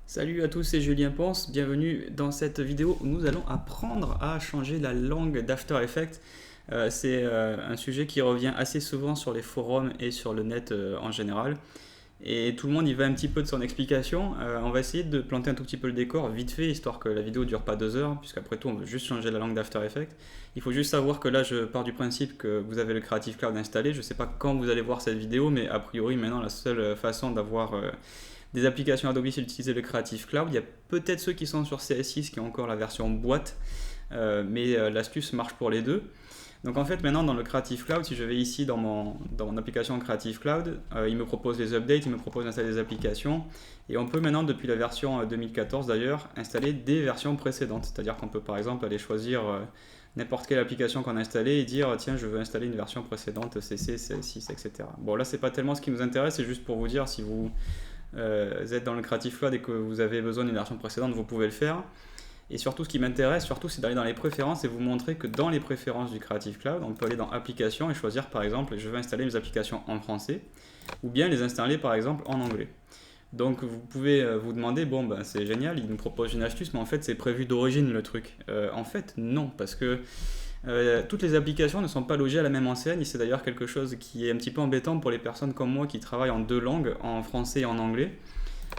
Salut à tous, c'est Julien Ponce, bienvenue dans cette vidéo où nous allons apprendre à changer la langue d'After Effects. C'est un sujet qui revient assez souvent sur les forums et sur le net en général. Et tout le monde y va un petit peu de son explication. On va essayer de planter un tout petit peu le décor vite fait, histoire que la vidéo dure pas 2 heures, puisqu'après tout on veut juste changer la langue d'After Effects. Il faut juste savoir que là je pars du principe que vous avez le Creative Cloud installé. Je sais pas quand vous allez voir cette vidéo, mais a priori maintenant la seule façon d'avoir des applications Adobe, c'est d'utiliser le Creative Cloud. Il y a peut-être ceux qui sont sur CS6 qui ont encore la version boîte, mais l'astuce marche pour les deux. Donc en fait maintenant dans le Creative Cloud, si je vais ici dans mon application Creative Cloud, il me propose les updates, il me propose d'installer des applications, et on peut maintenant depuis la version 2014 d'ailleurs installer des versions précédentes. C'est-à-dire qu'on peut par exemple aller choisir n'importe quelle application qu'on a installée et dire tiens je veux installer une version précédente CC, CS6, etc. Bon là c'est pas tellement ce qui nous intéresse, c'est juste pour vous dire si vous êtes dans le Creative Cloud et que vous avez besoin d'une version précédente, vous pouvez le faire. Et surtout, ce qui m'intéresse, c'est d'aller dans les préférences et vous montrer que dans les préférences du Creative Cloud, on peut aller dans Applications et choisir par exemple, je veux installer mes applications en français, ou bien les installer par exemple en anglais. Donc vous pouvez vous demander, bon ben c'est génial, il nous propose une astuce, mais en fait c'est prévu d'origine le truc. En fait non, parce que toutes les applications ne sont pas logées à la même enseigne, et c'est d'ailleurs quelque chose qui est un petit peu embêtant pour les personnes comme moi qui travaillent en deux langues, en français et en anglais.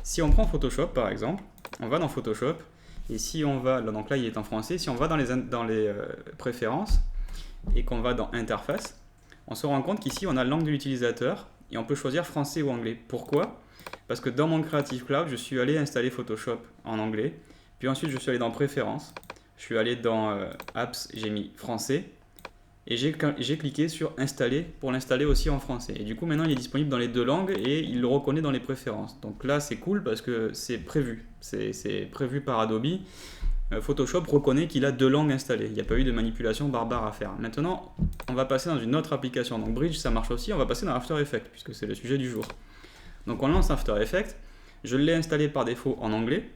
Si on prend Photoshop par exemple, on va dans Photoshop, et si on va, donc là il est en français, si on va dans les préférences et qu'on va dans Interface, on se rend compte qu'ici on a la langue de l'utilisateur et on peut choisir français ou anglais. Pourquoi? Parce que dans mon Creative Cloud, je suis allé installer Photoshop en anglais, puis ensuite je suis allé dans Préférences, je suis allé dans Apps, j'ai mis français, et j'ai cliqué sur installer pour l'installer aussi en français. Et du coup maintenant il est disponible dans les deux langues et il le reconnaît dans les préférences. Donc là c'est cool parce que c'est prévu, c'est prévu par Adobe. Photoshop reconnaît qu'il a deux langues installées, il n'y a pas eu de manipulation barbare à faire. Maintenant on va passer dans une autre application, donc Bridge ça marche aussi, on va passer dans After Effects puisque c'est le sujet du jour. Donc on lance After Effects, je l'ai installé par défaut en anglais.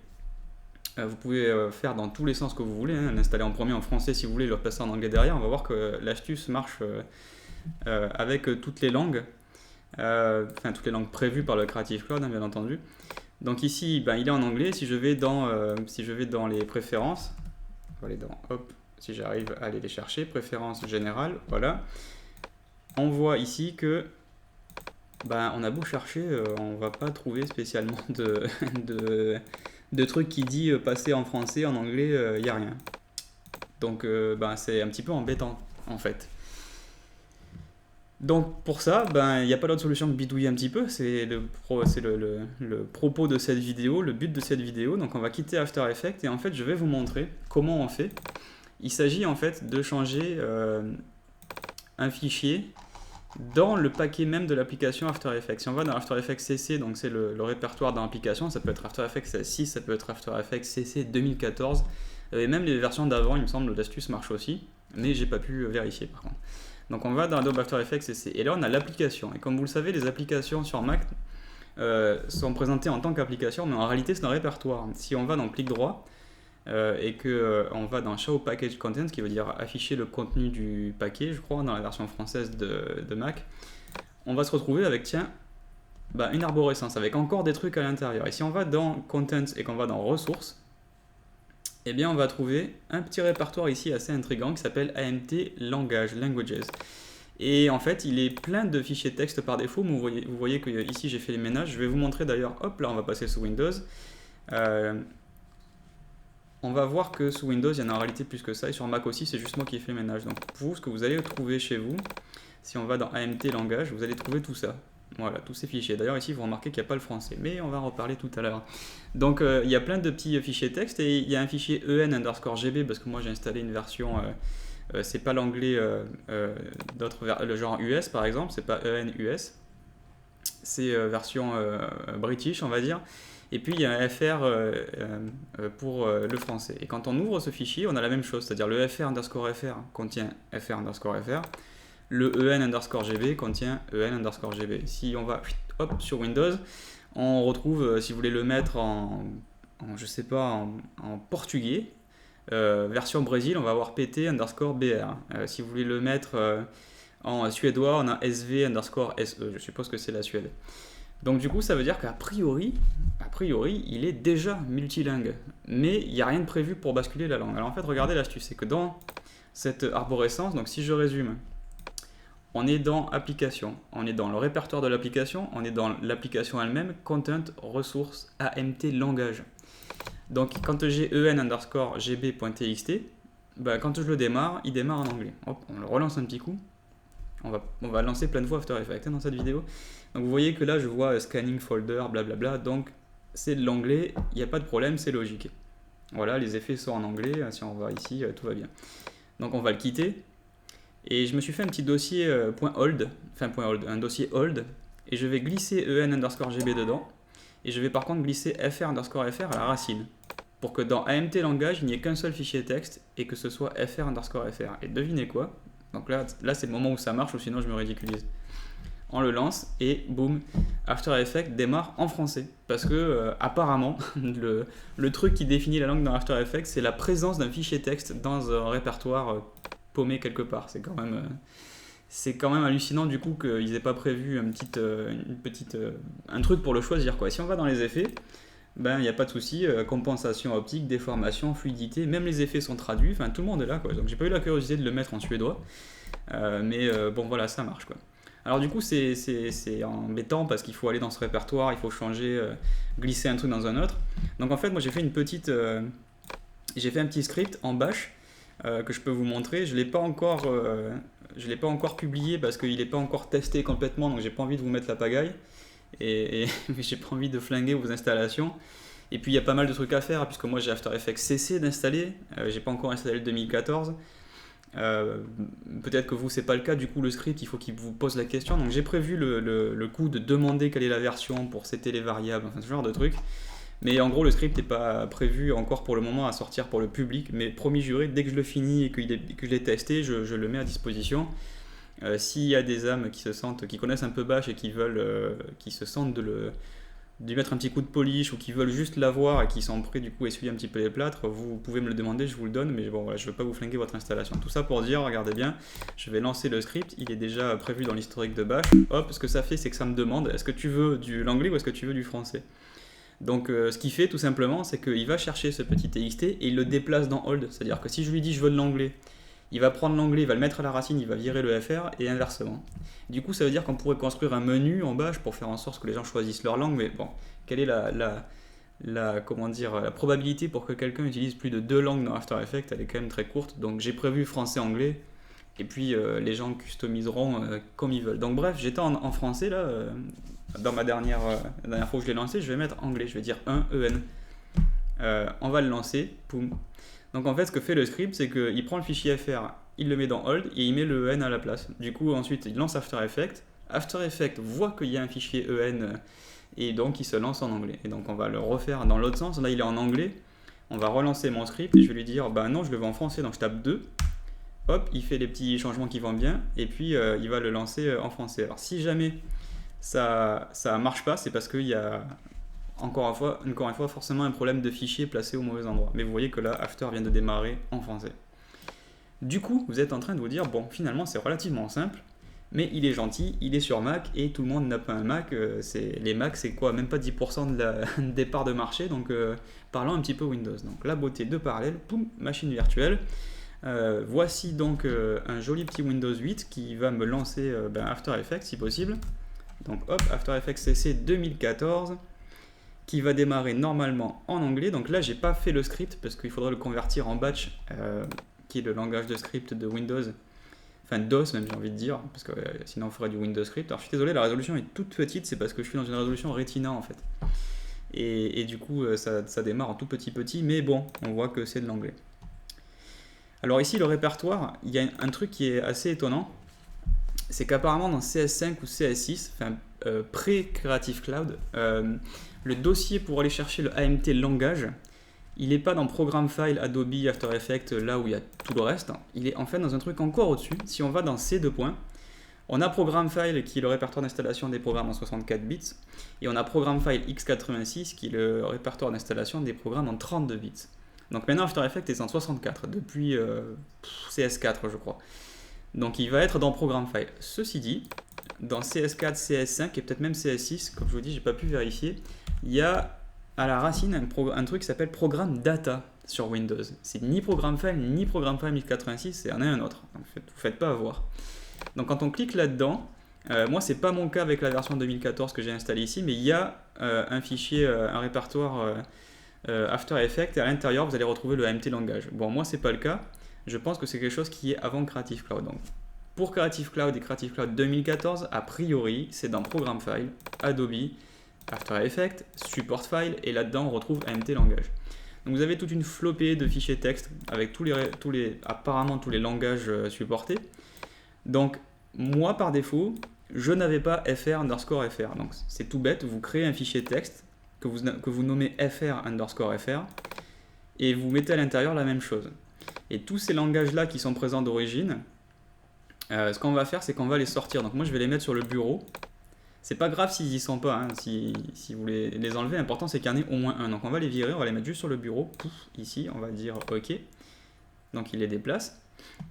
Vous pouvez faire dans tous les sens que vous voulez, hein, l'installer en premier en français si vous voulez, le passer en anglais derrière. On va voir que l'astuce marche avec toutes les langues, enfin toutes les langues prévues par le Creative Cloud, hein, bien entendu. Donc ici, ben, il est en anglais. Si je vais dans les préférences, on va aller dans, hop, si j'arrive à aller les chercher, préférences générales, voilà. On voit ici que ben, on a beau chercher, on va pas trouver spécialement de trucs qui dit passer en français, en anglais, il n'y a rien. Donc ben, c'est un petit peu embêtant en fait. Donc pour ça, ben, il n'y a pas d'autre solution que bidouiller un petit peu, c'est le propos de cette vidéo, le but de cette vidéo. Donc on va quitter After Effects et en fait je vais vous montrer comment on fait. Il s'agit en fait de changer un fichier dans le paquet même de l'application After Effects. Si on va dans After Effects CC, donc c'est le répertoire dans l'application, ça peut être After Effects 6, ça peut être After Effects CC 2014, et même les versions d'avant, il me semble, l'astuce marche aussi, mais j'ai pas pu vérifier par contre. Donc on va dans Adobe After Effects CC, et là on a l'application, et comme vous le savez, les applications sur Mac sont présentées en tant qu'application, mais en réalité c'est un répertoire. Si on va dans clic droit, et qu'on va dans Show Package Content, qui veut dire afficher le contenu du paquet, je crois, dans la version française de Mac, on va se retrouver avec, tiens, bah, une arborescence, avec encore des trucs à l'intérieur. Et si on va dans Content et qu'on va dans Ressources, eh bien on va trouver un petit répertoire ici assez intriguant qui s'appelle AMT Languages. Et en fait, il est plein de fichiers texte par défaut, mais vous voyez que ici j'ai fait les ménages. Je vais vous montrer d'ailleurs, hop là on va passer sous Windows. On va voir que sous Windows, il y en a en réalité plus que ça, et sur Mac aussi, c'est juste moi qui ai fait le ménage. Donc vous, ce que vous allez trouver chez vous, si on va dans AMT Langage, vous allez trouver tout ça. Voilà, tous ces fichiers. D'ailleurs, ici, vous remarquez qu'il n'y a pas le français, mais on va en reparler tout à l'heure. Donc, il y a plein de petits fichiers texte, et il y a un fichier en_gb, parce que moi, j'ai installé une version, c'est pas l'anglais, le genre US, par exemple, c'est pas EN-US, c'est version British, on va dire. Et puis il y a un FR pour le français. Et quand on ouvre ce fichier, on a la même chose, c'est-à-dire le FR_FR contient FR_FR, le EN_GB contient EN_GB. Si on va hop, sur Windows, on retrouve, si vous voulez le mettre je sais pas, en portugais, version Brésil, on va avoir PT_BR. Si vous voulez le mettre en suédois, on a SV_SE, je suppose que c'est la Suède. Donc du coup, ça veut dire qu'a priori, il est déjà multilingue. Mais il n'y a rien de prévu pour basculer la langue. Alors en fait, regardez l'astuce, c'est que dans cette arborescence, donc si je résume, on est dans application, on est dans le répertoire de l'application, on est dans l'application elle-même, content, ressources, AMT, langage. Donc quand j'ai en_gb.txt, bah, quand je le démarre, il démarre en anglais. Hop, on le relance un petit coup. On va lancer plein de fois After Effects dans cette vidéo. Donc vous voyez que là je vois scanning folder, blablabla, donc c'est de l'anglais, il n'y a pas de problème, c'est logique. Voilà, les effets sont en anglais, si on va ici, tout va bien. Donc on va le quitter. Et je me suis fait un petit dossier .hold, un dossier hold, et je vais glisser en_gb dedans, et je vais par contre glisser fr_fr à la racine, pour que dans AMT langage, il n'y ait qu'un seul fichier texte, et que ce soit fr_fr. Et devinez quoi? Donc là c'est le moment où ça marche, ou sinon je me ridiculise. On le lance, et boum, After Effects démarre en français, parce que apparemment, le truc qui définit la langue dans After Effects, c'est la présence d'un fichier texte dans un répertoire paumé quelque part. C'est quand même hallucinant du coup qu'ils aient pas prévu un truc pour le choisir, quoi. Si on va dans les effets, ben il n'y a pas de souci, compensation optique, déformation, fluidité, même les effets sont traduits, enfin tout le monde est là, quoi. Donc j'ai pas eu la curiosité de le mettre en suédois, mais bon voilà, ça marche, quoi. Alors du coup c'est embêtant parce qu'il faut aller dans ce répertoire, il faut changer, glisser un truc dans un autre. Donc en fait moi j'ai fait un petit script en bash que je peux vous montrer. Je l'ai pas encore publié parce qu'il n'est pas encore testé complètement, donc j'ai pas envie de vous mettre la pagaille et j'ai pas envie de flinguer vos installations. Et puis il y a pas mal de trucs à faire puisque moi j'ai After Effects CC d'installer, j'ai pas encore installé le 2014. Peut-être que vous c'est pas le cas, du coup le script il faut qu'il vous pose la question, donc j'ai prévu le coup de demander quelle est la version pour setter les variables, enfin ce genre de trucs. Mais en gros, le script n'est pas prévu encore pour le moment à sortir pour le public. Mais promis juré, dès que je le finis et que je l'ai testé, je le mets à disposition. S'il y a des âmes qui connaissent un peu Bash et qui se sentent de lui mettre un petit coup de polish ou qui veulent juste l'avoir et qui sont prêts du coup à essuyer un petit peu les plâtres, vous pouvez me le demander, je vous le donne. Mais bon, voilà, je ne veux pas vous flinguer votre installation. Tout ça pour dire, regardez bien, je vais lancer le script. Il est déjà prévu dans l'historique de Bash. Hop, ce que ça fait, c'est que ça me demande est-ce que tu veux de l'anglais ou est-ce que tu veux du français. Donc ce qu'il fait tout simplement, c'est qu'il va chercher ce petit TXT et il le déplace dans hold. C'est-à-dire que si je lui dis je veux de l'anglais, il va prendre l'anglais, il va le mettre à la racine, il va virer le FR et inversement. Du coup, ça veut dire qu'on pourrait construire un menu en Bash pour faire en sorte que les gens choisissent leur langue. Mais bon, quelle est la probabilité pour que quelqu'un utilise plus de 2 langues dans After Effects? Elle est quand même très courte. Donc j'ai prévu français-anglais. Et puis les gens customiseront comme ils veulent. Donc bref, j'étais en français là. Dans la dernière fois où je l'ai lancé, je vais mettre anglais. Je vais dire 1 EN. On va le lancer. Poum. Donc en fait, ce que fait le script, c'est qu'il prend le fichier FR, il le met dans hold et il met le EN à la place. Du coup, ensuite, il lance After Effects. After Effects voit qu'il y a un fichier EN et donc il se lance en anglais. Et donc on va le refaire dans l'autre sens. Là, il est en anglais. On va relancer mon script et je vais lui dire bah non, je le veux en français. Donc je tape 2. Hop, il fait les petits changements qui vont bien et puis il va le lancer en français. Alors si jamais ça marche pas, c'est parce qu'il y a encore une fois forcément un problème de fichier placé au mauvais endroit. Mais vous voyez que là, After vient de démarrer en français. Du coup, vous êtes en train de vous dire, bon, finalement c'est relativement simple, mais il est gentil, il est sur Mac et tout le monde n'a pas un Mac. Les Mac, c'est quoi? Même pas 10% des parts de marché, donc parlons un petit peu Windows. Donc la beauté de parallèle, poum, machine virtuelle. Voici donc un joli petit Windows 8 qui va me lancer After Effects si possible. Donc hop, After Effects CC 2014 qui va démarrer normalement en anglais. Donc là, j'ai pas fait le script parce qu'il faudrait le convertir en batch, qui est le langage de script de Windows. Enfin DOS même, j'ai envie de dire, parce que sinon on ferait du Windows script. Alors je suis désolé, la résolution est toute petite, c'est parce que je suis dans une résolution Retina en fait. Et du coup, ça démarre en tout petit, mais bon, on voit que c'est de l'anglais. Alors ici, le répertoire, il y a un truc qui est assez étonnant, c'est qu'apparemment dans CS5 ou CS6, enfin pré-Creative Cloud, le dossier pour aller chercher le AMT langage, il n'est pas dans Program File, Adobe, After Effects, là où il y a tout le reste, il est en fait dans un truc encore au-dessus. Si on va dans ces deux points, on a Program File qui est le répertoire d'installation des programmes en 64 bits, et on a Program File x86 qui est le répertoire d'installation des programmes en 32 bits. Donc maintenant After Effects est en 64, depuis CS4 je crois. Donc il va être dans Program File. Ceci dit, dans CS4, CS5 et peut-être même CS6, comme je vous dis, j'ai pas pu vérifier, il y a à la racine un truc qui s'appelle programme data sur Windows. C'est ni programme file ni programme file 1086, c'est un et un autre. Donc, vous faites pas avoir. Donc quand on clique là-dedans, moi c'est pas mon cas avec la version 2014 que j'ai installée ici, mais il y a un fichier, un répertoire After Effects et à l'intérieur vous allez retrouver le AMT langage. Bon, moi c'est pas le cas. Je pense que c'est quelque chose qui est avant Creative Cloud. Donc, pour Creative Cloud et Creative Cloud 2014, a priori, c'est dans Programme File, Adobe, After Effects, Support File, et là-dedans, on retrouve AMT Langage. Donc, vous avez toute une flopée de fichiers texte avec apparemment tous les langages supportés. Donc, moi, par défaut, je n'avais pas fr_fr. Donc, c'est tout bête, vous créez un fichier texte que vous nommez fr_fr et vous mettez à l'intérieur la même chose. Et tous ces langages-là qui sont présents d'origine, ce qu'on va faire, c'est qu'on va les sortir. Donc moi, je vais les mettre sur le bureau. C'est pas grave s'ils y sont pas, hein, si vous les enlevez. L'important, c'est qu'il y en ait au moins un. Donc on va les virer, on va les mettre juste sur le bureau. Pouf, ici, on va dire OK. Donc il les déplace.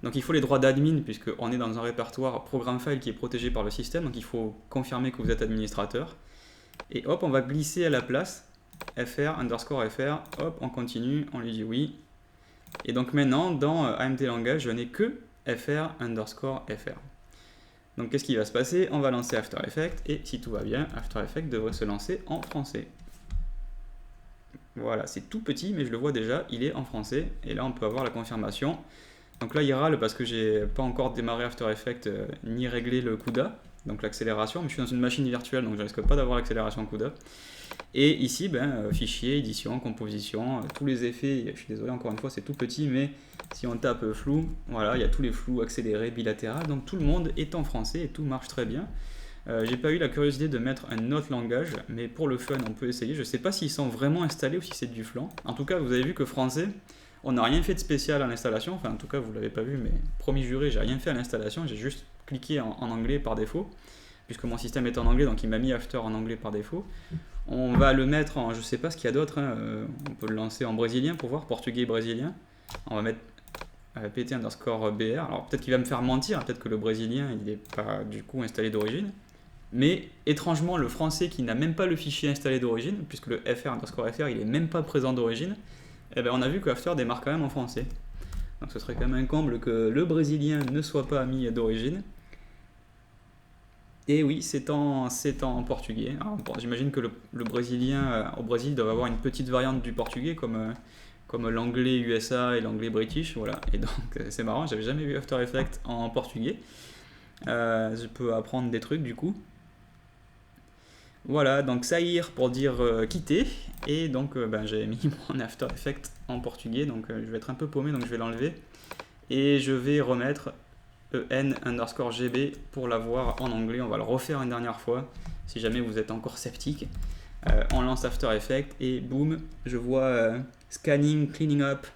Donc il faut les droits d'admin, puisqu'on est dans un répertoire programme file qui est protégé par le système. Donc il faut confirmer que vous êtes administrateur. Et hop, on va glisser à la place fr_fr. Hop, on continue, on lui dit oui. Et donc maintenant, dans AMT Langage, je n'ai que fr_fr. Donc qu'est-ce qui va se passer? On va lancer After Effects, et si tout va bien, After Effects devrait se lancer en français. Voilà, c'est tout petit, mais je le vois déjà, il est en français, et là on peut avoir la confirmation. Donc là il râle parce que j'ai pas encore démarré After Effects, ni réglé le CUDA, donc l'accélération, mais je suis dans une machine virtuelle, donc je risque pas d'avoir l'accélération CUDA. Et ici, fichier, édition, composition, tous les effets, je suis désolé encore une fois, c'est tout petit, mais si on tape flou, voilà, il y a tous les flous accélérés, bilatéral, donc tout le monde est en français et tout marche très bien. J'ai pas eu la curiosité de mettre un autre langage, mais pour le fun, on peut essayer. Je sais pas s'ils sont vraiment installés ou si c'est du flan. En tout cas, vous avez vu que français, on n'a rien fait de spécial à l'installation, enfin en tout cas, vous l'avez pas vu, mais promis juré, j'ai rien fait à l'installation, j'ai juste cliqué en anglais par défaut, puisque mon système est en anglais, donc il m'a mis After en anglais par défaut. On va le mettre en, je sais pas ce qu'il y a d'autre, hein, on peut le lancer en brésilien pour voir, portugais brésilien. On va mettre pt_br, alors peut-être qu'il va me faire mentir, hein, peut-être que le brésilien il n'est pas du coup installé d'origine. Mais étrangement, le français qui n'a même pas le fichier installé d'origine, puisque le fr_fr il est même pas présent d'origine, eh ben on a vu que After démarre quand même en français. Donc ce serait quand même un comble que le brésilien ne soit pas mis d'origine. Et oui, c'est en portugais. Bon, j'imagine que le brésilien au Brésil doit avoir une petite variante du portugais comme l'anglais USA et l'anglais british. Voilà. Et donc c'est marrant, j'avais jamais vu After Effects en portugais. Je peux apprendre des trucs du coup. Voilà, donc saïr pour dire quitter. Et donc j'ai mis mon After Effects en portugais. Donc je vais être un peu paumé, donc je vais l'enlever. Et je vais remettre en_gb pour l'avoir en anglais. On va le refaire une dernière fois si jamais vous êtes encore sceptique. On lance After Effects et boum, je vois scanning, cleaning up,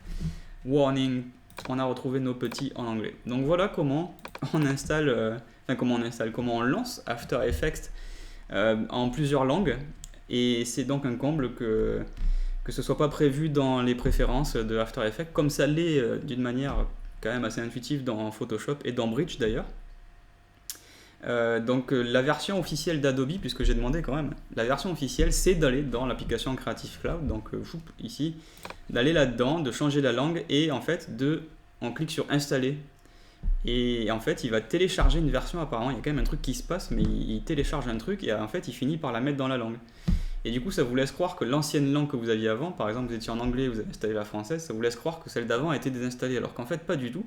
warning. On a retrouvé nos petits en anglais. Donc voilà comment on installe, comment on lance After Effects en plusieurs langues. Et c'est donc un comble que ce soit pas prévu dans les préférences de After Effects, comme ça l'est d'une manière quand même assez intuitive dans Photoshop et dans Bridge d'ailleurs. Donc la version officielle d'Adobe, puisque j'ai demandé quand même, la version officielle c'est d'aller dans l'application Creative Cloud, donc ici, d'aller là-dedans, de changer la langue et en fait on clique sur installer et en fait il va télécharger une version. Apparemment il y a quand même un truc qui se passe, mais il télécharge un truc et en fait il finit par la mettre dans la langue. Et du coup, ça vous laisse croire que l'ancienne langue que vous aviez avant, par exemple, vous étiez en anglais, vous avez installé la française, ça vous laisse croire que celle d'avant a été désinstallée, alors qu'en fait, pas du tout.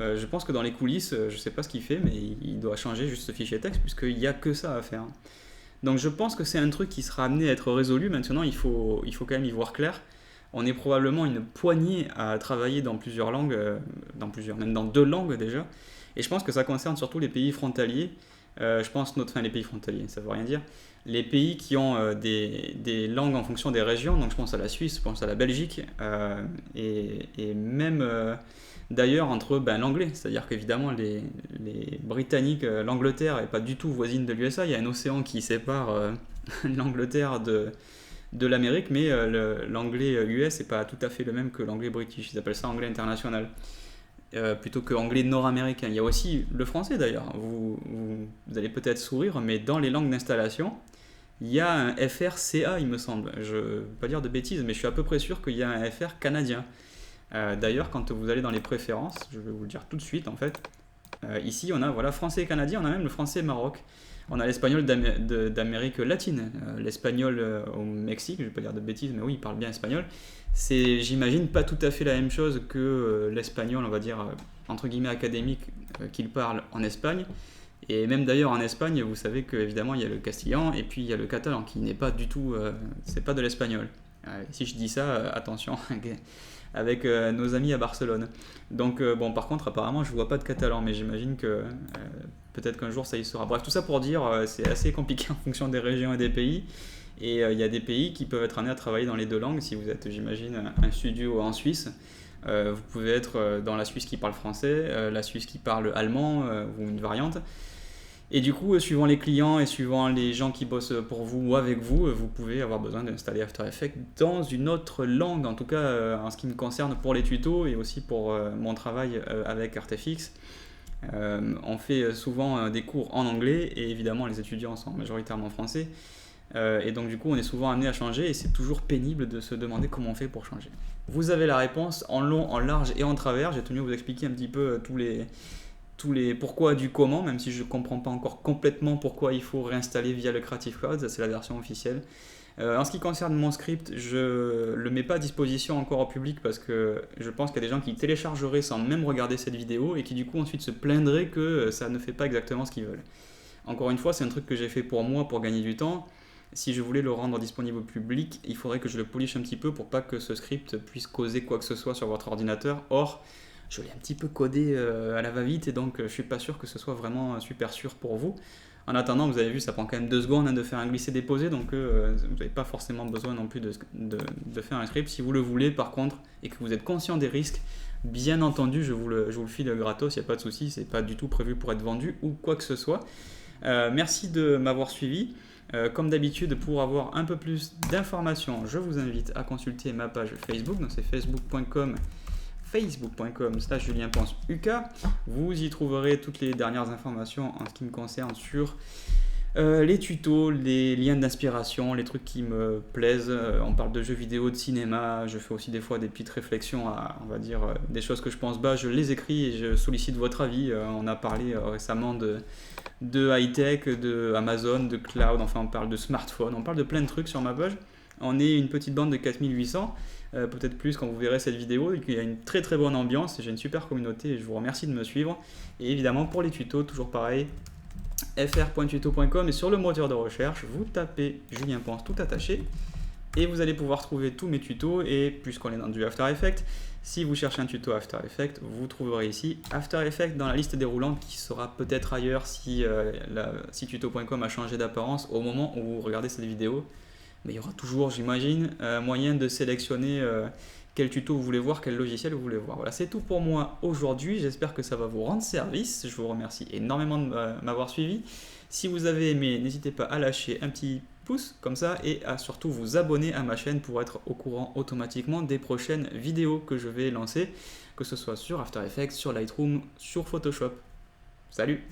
Je pense que dans les coulisses, je sais pas ce qu'il fait, mais il doit changer juste ce fichier texte, puisqu'il n'y a que ça à faire. Donc je pense que c'est un truc qui sera amené à être résolu. Maintenant, il faut quand même y voir clair. On est probablement une poignée à travailler dans plusieurs langues, même dans 2 langues déjà. Et je pense que ça concerne surtout les pays frontaliers. Je pense les pays frontaliers, ça veut rien dire. Les pays qui ont des langues en fonction des régions, donc je pense à la Suisse, je pense à la Belgique, et même d'ailleurs entre l'anglais, c'est-à-dire qu'évidemment les Britanniques, l'Angleterre n'est pas du tout voisine de l'USA, il y a un océan qui sépare l'Angleterre de l'Amérique, mais l'anglais US n'est pas tout à fait le même que l'anglais british, ils appellent ça anglais international. plutôt que anglais nord-américain. Il y a aussi le français d'ailleurs. Vous allez peut-être sourire, mais dans les langues d'installation, il y a un FR-CA, il me semble. Je ne veux pas dire de bêtises, mais je suis à peu près sûr qu'il y a un FR canadien. D'ailleurs, quand vous allez dans les préférences, je vais vous le dire tout de suite en fait, ici on a voilà, français et canadien, on a même le français Maroc. On a l'espagnol d'Amérique latine, l'espagnol au Mexique, je ne vais pas dire de bêtises, mais oui, il parle bien espagnol. C'est, j'imagine, pas tout à fait la même chose que l'espagnol, on va dire, entre guillemets académique, qu'il parle en Espagne. Et même d'ailleurs en Espagne, vous savez qu'évidemment il y a le castillan et puis il y a le catalan qui n'est pas du tout, c'est pas de l'espagnol. Si je dis ça, attention, avec nos amis à Barcelone. Donc bon, par contre, apparemment, je vois pas de catalan, mais j'imagine que peut-être qu'un jour ça y sera. Bref, tout ça pour dire, c'est assez compliqué en fonction des régions et des pays. Et il y a des pays qui peuvent être amenés à travailler dans les deux langues. Si vous êtes, j'imagine, un studio en Suisse, vous pouvez être dans la Suisse qui parle français, la Suisse qui parle allemand, ou une variante. Et du coup, suivant les clients et suivant les gens qui bossent pour vous ou avec vous, vous pouvez avoir besoin d'installer After Effects dans une autre langue, en tout cas en ce qui me concerne pour les tutos et aussi pour mon travail avec Artefix. On fait souvent des cours en anglais et évidemment les étudiants sont majoritairement français. Et donc du coup, on est souvent amené à changer et c'est toujours pénible de se demander comment on fait pour changer. Vous avez la réponse en long, en large et en travers. J'ai tenu à vous expliquer un petit peu tous les pourquoi du comment, même si je ne comprends pas encore complètement pourquoi il faut réinstaller via le Creative Cloud, ça c'est la version officielle. En ce qui concerne mon script, je ne le mets pas à disposition encore au public parce que je pense qu'il y a des gens qui téléchargeraient sans même regarder cette vidéo et qui du coup ensuite se plaindraient que ça ne fait pas exactement ce qu'ils veulent. Encore une fois, c'est un truc que j'ai fait pour moi pour gagner du temps. Si je voulais le rendre disponible au public, il faudrait que je le polish un petit peu pour pas que ce script puisse causer quoi que ce soit sur votre ordinateur. Or, je l'ai un petit peu codé à la va-vite et donc je suis pas sûr que ce soit vraiment super sûr pour vous. En attendant, vous avez vu, ça prend quand même 2 secondes de faire un glisser-déposer, donc vous n'avez pas forcément besoin non plus de faire un script. Si vous le voulez par contre et que vous êtes conscient des risques, bien entendu, je vous le file gratos, il n'y a pas de souci, c'est pas du tout prévu pour être vendu ou quoi que ce soit. Merci de m'avoir suivi. Comme d'habitude, pour avoir un peu plus d'informations, je vous invite à consulter ma page Facebook, donc c'est facebook.com/julienponceuk. Vous y trouverez toutes les dernières informations en ce qui me concerne sur les tutos, les liens d'inspiration, les trucs qui me plaisent. On parle de jeux vidéo, de cinéma, je fais aussi des fois des petites réflexions à, on va dire, des choses que je pense bas, je les écris et je sollicite votre avis. On a parlé récemment de high-tech, de Amazon, de cloud, enfin on parle de smartphone, on parle de plein de trucs sur ma page. On est une petite bande de 4800, peut-être plus quand vous verrez cette vidéo, et qu'il y a une très très bonne ambiance, j'ai une super communauté et je vous remercie de me suivre. Et évidemment pour les tutos, toujours pareil, fr.tuto.com et sur le moteur de recherche, vous tapez Julien Ponce tout attaché et vous allez pouvoir trouver tous mes tutos. Et puisqu'on est dans du After Effects, si vous cherchez un tuto After Effects, vous trouverez ici After Effects dans la liste déroulante qui sera peut-être ailleurs si tuto.com a changé d'apparence au moment où vous regardez cette vidéo. Mais il y aura toujours, j'imagine, moyen de sélectionner quel tuto vous voulez voir, quel logiciel vous voulez voir. Voilà, c'est tout pour moi aujourd'hui. J'espère que ça va vous rendre service. Je vous remercie énormément de m'avoir suivi. Si vous avez aimé, n'hésitez pas à lâcher un petit pouce comme ça et à surtout vous abonner à ma chaîne pour être au courant automatiquement des prochaines vidéos que je vais lancer, que ce soit sur After Effects, sur Lightroom, sur Photoshop. Salut!